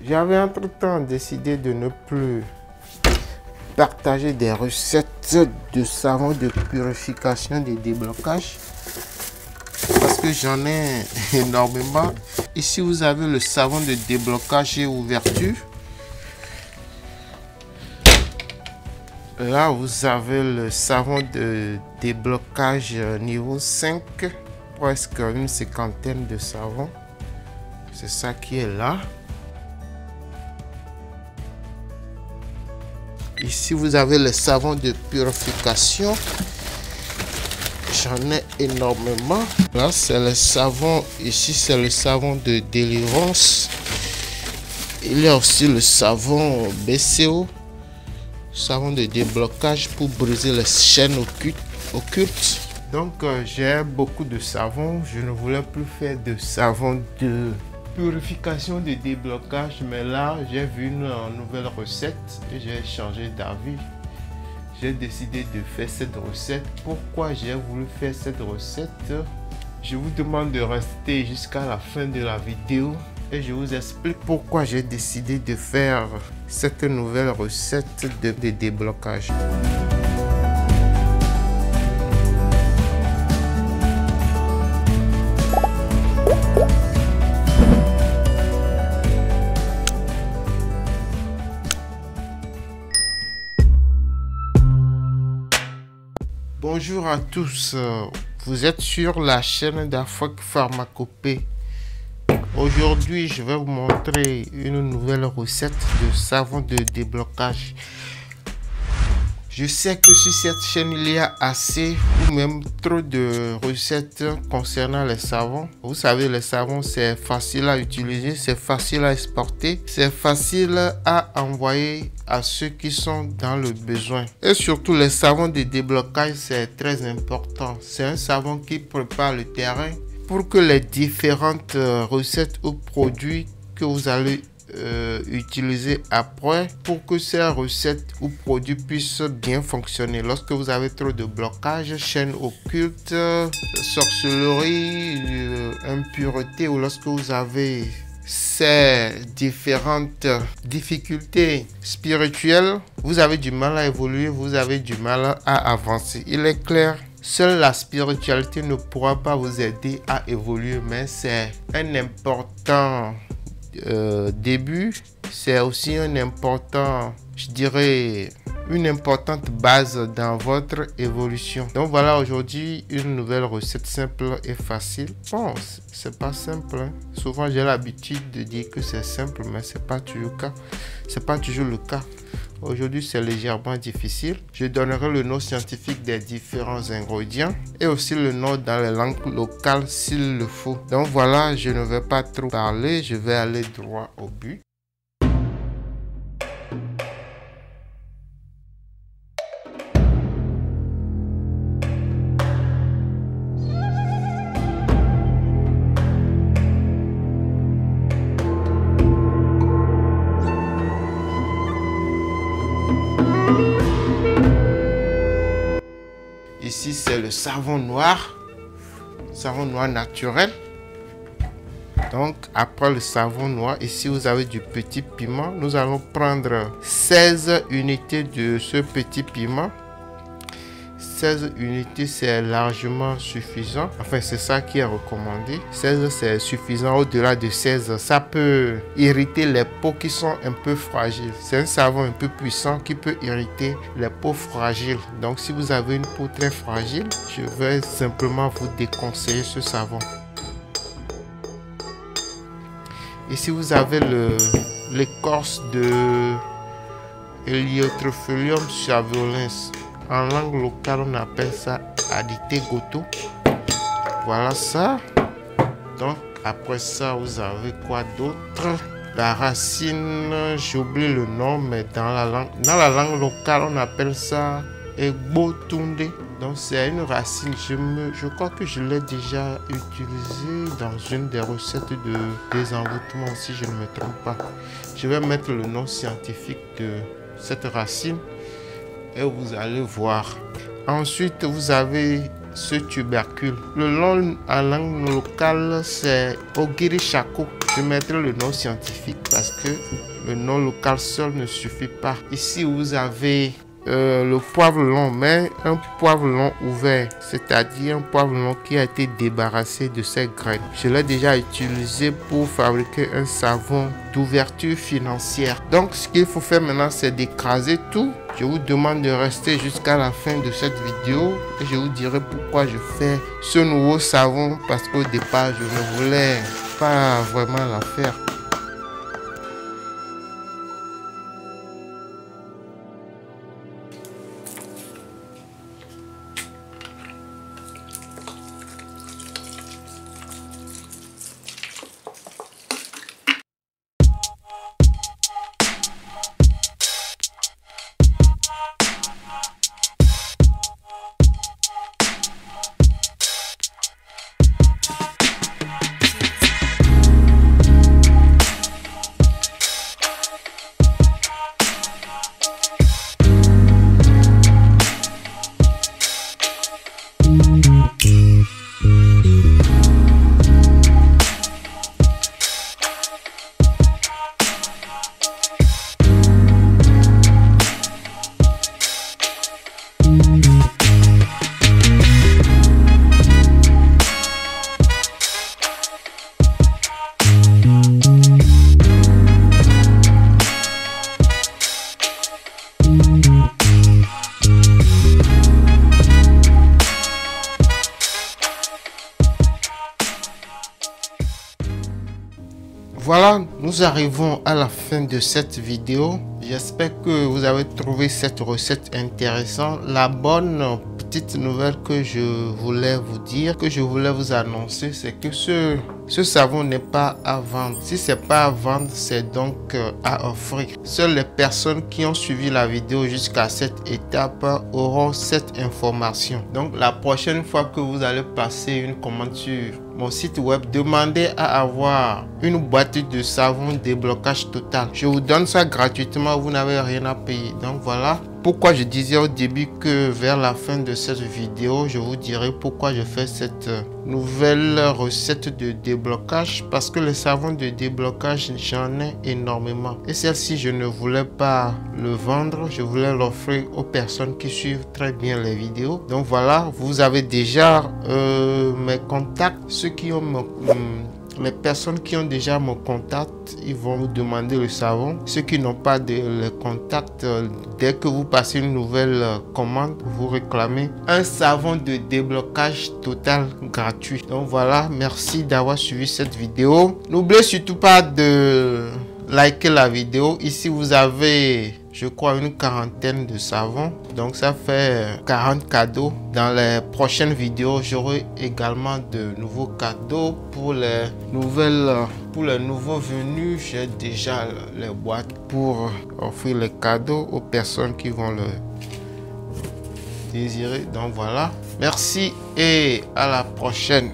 J'avais entre-temps décidé de ne plus partager des recettes de savon de purification des déblocages parce que j'en ai énormément. Ici, vous avez le savon de déblocage et ouverture. Là, vous avez le savon de déblocage niveau 5, presque une cinquantaine de savons. C'est ça qui est là. Ici, vous avez le savon de purification. J'en ai énormément. Là, c'est le savon. Ici, c'est le savon de délivrance. Il y a aussi le savon BCO. Savon de déblocage pour briser les chaînes occultes. Donc, j'ai beaucoup de savon. Je ne voulais plus faire de savon de purification de déblocage, mais là j'ai vu une nouvelle recette et j'ai changé d'avis. J'ai décidé de faire cette recette. Pourquoi j'ai voulu faire cette recette? Je vous demande de rester jusqu'à la fin de la vidéo et je vous explique pourquoi j'ai décidé de faire cette nouvelle recette de déblocage. Bonjour à tous, vous êtes sur la chaîne d'Afroc Pharmacopée. Aujourd'hui, je vais vous montrer une nouvelle recette de savon de déblocage. Je sais que sur cette chaîne, il y a assez ou même trop de recettes concernant les savons. Vous savez, les savons, c'est facile à utiliser, c'est facile à exporter, c'est facile à envoyer à ceux qui sont dans le besoin. Et surtout, les savons de déblocage, c'est très important. C'est un savon qui prépare le terrain pour que les différentes recettes ou produits que vous allez utiliser après, pour que ces recettes ou produits puissent bien fonctionner. Lorsque vous avez trop de blocages, chaînes occultes, sorcellerie, impureté, ou lorsque vous avez ces différentes difficultés spirituelles, vous avez du mal à évoluer, vous avez du mal à avancer. Il est clair, seule la spiritualité ne pourra pas vous aider à évoluer, mais c'est un important début. C'est aussi un important, je dirais, une importante base dans votre évolution. Donc voilà, aujourd'hui une nouvelle recette simple et facile. Bon, c'est pas simple, hein. Souvent j'ai l'habitude de dire que c'est simple, mais c'est pas toujours le cas. C'est pas toujours le cas. Aujourd'hui, c'est légèrement difficile. Je donnerai le nom scientifique des différents ingrédients et aussi le nom dans les langues locales s'il le faut. Donc voilà, je ne vais pas trop parler, je vais aller droit au but. Ici, c'est le savon noir naturel. Donc, après le savon noir, ici, vous avez du petit piment. Nous allons prendre 16 unités de ce petit piment. 16 unités, c'est largement suffisant. Enfin, c'est ça qui est recommandé. 16, c'est suffisant. Au-delà de 16, ça peut irriter les peaux qui sont un peu fragiles. C'est un savon un peu puissant qui peut irriter les peaux fragiles. Donc, si vous avez une peau très fragile, je vais simplement vous déconseiller ce savon. Ici, vous avez l'écorce de Heliotrophilium saveolens. En langue locale, on appelle ça Adité goto. Voilà ça. Donc, après ça, vous avez quoi d'autre? La racine, j'oublie le nom, mais dans la langue locale, on appelle ça Egbotunde. Donc, c'est une racine. Je crois que je l'ai déjà utilisée dans une des recettes de désenvoûtement, si je ne me trompe pas. Je vais mettre le nom scientifique de cette racine et vous allez voir. Ensuite, vous avez ce tubercule. Le nom en langue locale, c'est Ogiri Shako. Je mettrai le nom scientifique parce que le nom local seul ne suffit pas. Ici, vous avez le poivron, mais un poivron ouvert, c'est-à-dire un poivron qui a été débarrassé de ses graines. Je l'ai déjà utilisé pour fabriquer un savon d'ouverture financière. Donc, ce qu'il faut faire maintenant, c'est d'écraser tout. Je vous demande de rester jusqu'à la fin de cette vidéo et je vous dirai pourquoi je fais ce nouveau savon, parce qu'au départ, je ne voulais pas vraiment la faire. Voilà, nous arrivons à la fin de cette vidéo. J'espère que vous avez trouvé cette recette intéressante. La bonne petite nouvelle que je voulais vous dire, que je voulais vous annoncer, c'est que ce savon n'est pas à vendre. Si c'est pas à vendre, c'est donc à offrir. Seules les personnes qui ont suivi la vidéo jusqu'à cette étape auront cette information. Donc la prochaine fois que vous allez passer une commande sur mon site web, demandez à avoir une boîte de savon déblocage total. Je vous donne ça gratuitement, vous n'avez rien à payer. Donc voilà pourquoi je disais au début que vers la fin de cette vidéo, je vous dirai pourquoi je fais cette nouvelle recette de déblocage, parce que les savons de déblocage, j'en ai énormément. Et celle-ci, je ne voulais pas le vendre, je voulais l'offrir aux personnes qui suivent très bien les vidéos. Donc voilà, vous avez déjà mes contacts. Ceux qui ont les personnes qui ont déjà mon contact, ils vont vous demander le savon. Ceux qui n'ont pas de les contacts, dès que vous passez une nouvelle commande, vous réclamez un savon de déblocage total gratuit. Donc voilà, merci d'avoir suivi cette vidéo. N'oubliez surtout pas de liker la vidéo. Ici, vous avez, je crois, une quarantaine de savons. Donc ça fait 40 cadeaux. Dans les prochaines vidéos, j'aurai également de nouveaux cadeaux pour les nouveaux venus. J'ai déjà les boîtes pour offrir les cadeaux aux personnes qui vont le désirer. Donc voilà, merci et à la prochaine.